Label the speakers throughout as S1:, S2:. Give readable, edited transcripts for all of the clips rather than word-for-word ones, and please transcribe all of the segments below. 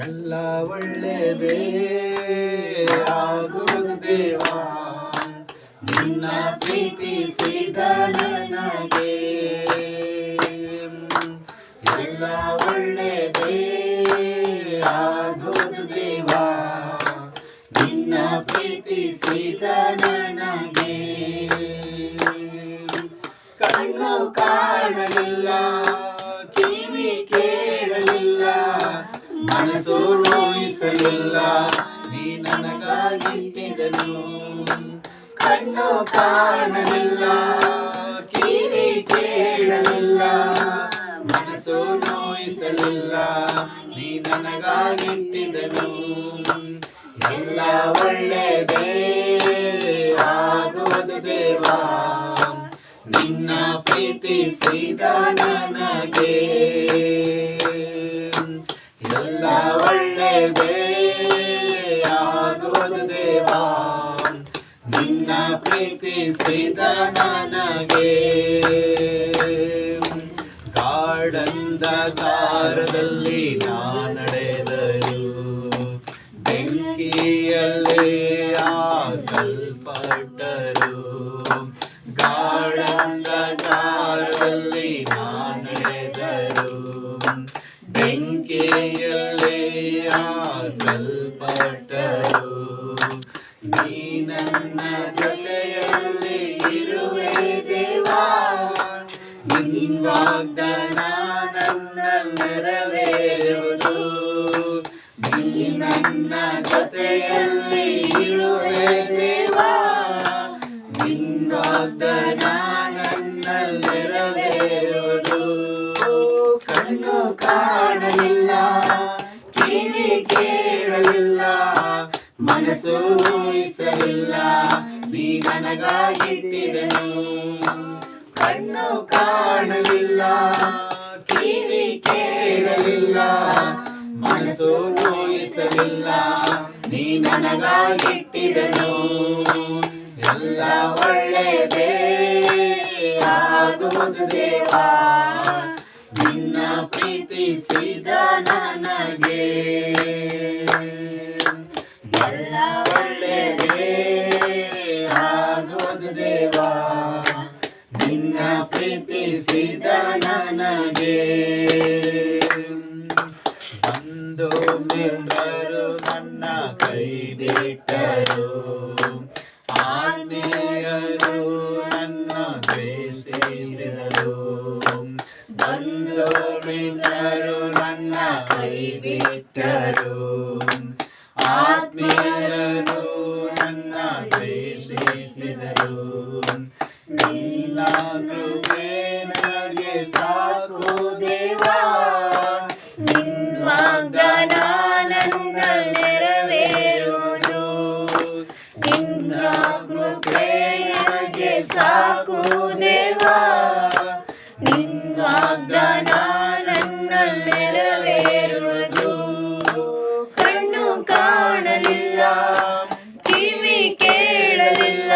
S1: ಎಲ್ಲ ಒಳ್ಳೆಯದೇ ಆಗುವುದು ದೇವಾ, ನಿನ್ನ ಪ್ರೀತಿಸಿದ ನನಗೆ. ಎಲ್ಲ ಒಳ್ಳೆಯದೇ ಆಗುವುದು ದೇವಾ, ನಿನ್ನ ಪ್ರೀತಿಸಿದ ನನಗೆ. ಕಣ್ಣು ಕಾಣಲಿಲ್ಲ, ಕಿವಿ ಕೇಳಲಿಲ್ಲ, ಮನಸ್ಸು ನೋಯಿಸಲಿಲ್ಲ, ನೀ ನನಗಾಗಿಟ್ಟಿದನು. ಕಣ್ಣು ಕಾಣಲಿಲ್ಲ, ಕಿವಿ ಕೇಳಲಿಲ್ಲ, ಮನಸ್ಸು ನೋಯಿಸಲಿಲ್ಲ, ನೀ ನನಗಾಗಿಟ್ಟಿದನು. ಎಲ್ಲ ಒಳ್ಳೆಯದೇ ಆಗುವುದು ದೇವಾ, ನಿನ್ನ ಪ್ರೀತಿಸಿದ ನನಗೆ. ಎಲ್ಲ ಒಳ್ಳೆಯದೇ ಆಗುವುದು ದೇವಾ, ನಿನ್ನ ಪ್ರೀತಿಸಿದ ನನಗೆ. ಗಾಢಂಧಕಾರದಲ್ಲಿ ನಾ ನಡೆದರು, ಬೆಂಕಿಯಲ್ಲಿ ಹಾಕಲ್ಪಟ್ಟರು. ಗಾಢಂಧಕಾರದಲ್ಲಿ ನಾ ನಡೆದರು, ಬೆಂಕಿಯಲ್ಲಿ ಹಾಕಲ್ಪಟ್ಟರು. ನೀ ನನ್ನ ಜೊತೆಯಲ್ಲಿ ಇರುವೆ ದೇವಾ, ನಿನ್ನ ವಾಗ್ದಾನ ನನ್ನ ನೆರವೇರುವುದು. ನೀ ನನ್ನ ಜೊತೆಯಲ್ಲಿ ಇರುವೆ ದೇವಾ, ನಿನ್ನ ವಾಗ್ದಾನ ನನ್ನ ನೆರವೇರುವುದು. ಕಣ್ಣು ಕಾಣಲಿಲ್ಲ, ಕಿವಿ ಕೇಳಲಿಲ್ಲ, ಮನಸ್ಸು ನೋಯಿಸಲಿಲ್ಲ, ನೀ ನನಗಾಗಿಟ್ಟಿದನು. ಕಣ್ಣು ಕಾಣಲಿಲ್ಲ, ಕಿವಿ ಕೇಳಲಿಲ್ಲ, ಮನಸ್ಸು ನೋಯಿಸಲಿಲ್ಲ, ನೀ ನನಗಾಗಿಟ್ಟಿದನು. ಎಲ್ಲ ಒಳ್ಳೆಯದೇ ಆಗುವುದು ದೇವಾ, ನಿನ್ನ ಪ್ರೀತಿಸಿದ ನನಗೆ. ಎಲ್ಲ ಒಳ್ಳೆಯದೇ ಆಗುವುದು ದೇವಾ, ನಿನ್ನ ಪ್ರೀತಿಸಿದ ನನಗೆ. ಬಂದು ಮಿತ್ರರು ನನ್ನ ಕೈ ಬಿಟ್ಟರು, ಆತ್ಮೀಯರು ನನ್ನ ದ್ವೇಷಿಸಿದರು. ಬಂದು ಮಿತ್ರರು ನನ್ನ ಕೈ ಬಿಟ್ಟರು, ಆತ್ಮೀಯರು ನನ್ನ ದ್ವೇಷಿಸಿದರು. ನಿನ್ನ ಕೃಪೆ ನನಗೆ ಸಾಕು ದೇವಾ, ನಿನ್ನ ವಾಗ್ದಾನ ನನ್ನ ನೆರವೇರುವುದು. ನಿನ್ನ ಕೃಪೆ ನನಗೆ ಸಾಕು ದೇವಾ, ನಿನ್ನ ವಾಗ್ದಾನ ನನ್ನ ನೆರವೇರುವುದು. ಕಣ್ಣು ಕಾಣಲಿಲ್ಲ, ಕಿವಿ ಕೇಳಲಿಲ್ಲ,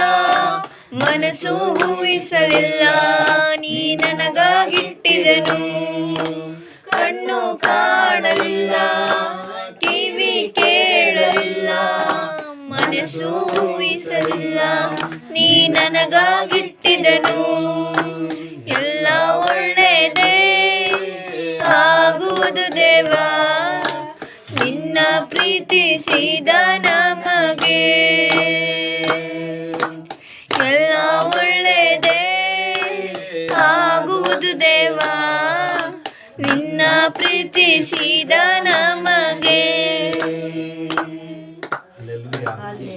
S1: ಮನಸ್ಸು ಊಹಿಸಲಿಲ್ಲ, ನೀ ನನಗಾಗಿಟ್ಟಿದನು. ಕಣ್ಣು ಕಾಣಲಿಲ್ಲ, ಕಿವಿ ಕೇಳಲಿಲ್ಲ, ಮನಸ್ಸು ಊಹಿಸಲಿಲ್ಲ, ನೀ ನನಗಾಗಿಟ್ಟಿದನು. ಎಲ್ಲ ಒಳ್ಳೆಯದೇ ಆಗುವುದು ದೇವಾ, ನಿನ್ನ ಪ್ರೀತಿಸಿದ ನಮಗೆ. ಎಲ್ಲ ಒಳ್ಳೆಯದೇ ಆಗುವುದು ದೇವಾ, ನಿನ್ನ ಪ್ರೀತಿಸಿದ